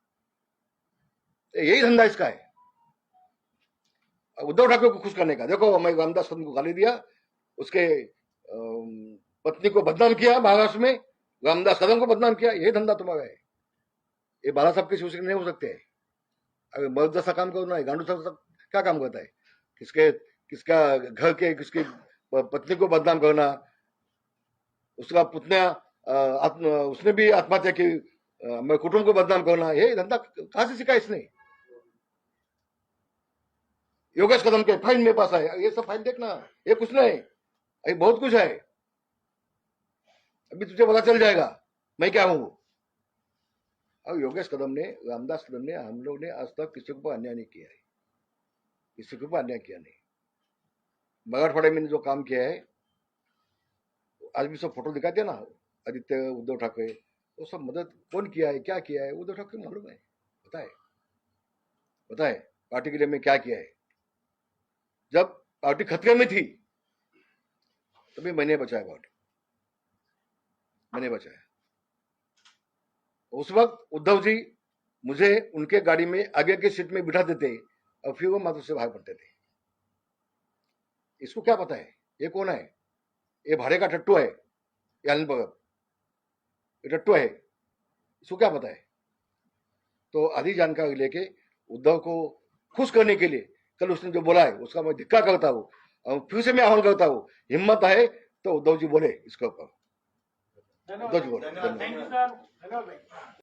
यही धंधा इसका है उद्धव ठाकरे को खुश करने का। देखो मैं रामदास कदम को गाली दिया, उसके पत्नी को बदनाम किया महाराष्ट्र में, रामदास कदम को बदनाम किया, यही धंधा तुम्हारा है। ये बाला साहब के शिवसेना नहीं हो सकते हैं, अगर मर्द जैसा काम करना है, गांडू जैसा क्या काम करता है? किसका घर के किसकी पत्नी को बदनाम करना, उसका पुतन्या उसने भी आत्महत्या की, मैं कुटुंब को बदनाम करना, ये धंधा कहां से सीखा इसने? योगेश कदम के फाइल मेरे पास है, ये सब फाइल देखना, ये कुछ नहीं, ये बहुत कुछ है, अभी तुझे पता चल जाएगा मैं क्या हूं। अब योगेश कदम ने, रामदास कदम ने, हम लोग ने आज तक किसी को अन्याय नहीं किया है, किसी को अन्याय किया नहीं। मराठवाड़े में जो काम किया है, आज भी सब फोटो दिखाते ना, आदित्य उद्धव ठाकरे, वो सब मदद कौन किया है, क्या किया है, उद्धव ठाकरे मालूम है, बताए पार्टी के लिए मैं क्या किया है। जब पार्टी खतरे में थी तभी मैंने बचाया पार्टी, मैंने बचाया। उस वक्त उद्धव जी मुझे उनके गाड़ी में आगे की सीट में बिठा देते और फिर वो माधव से भाग पड़ते थे। इसको क्या पता है ये कौन है? ये भाड़े का टट्टू है, ये आनंद भगत, ये टट्टू है, इसको क्या पता है? तो आधी जानकारी लेके उद्धव को खुश करने के लिए कल उसने जो बोला है उसका मैं धिक्कार करता हूँ और फिर से मैं आह्वान करता हूँ, हिम्मत है तो उद्धव जी बोले इसके ऊपर, उद्धव जी बोले। Thank you sir. धन्यवाद भाई।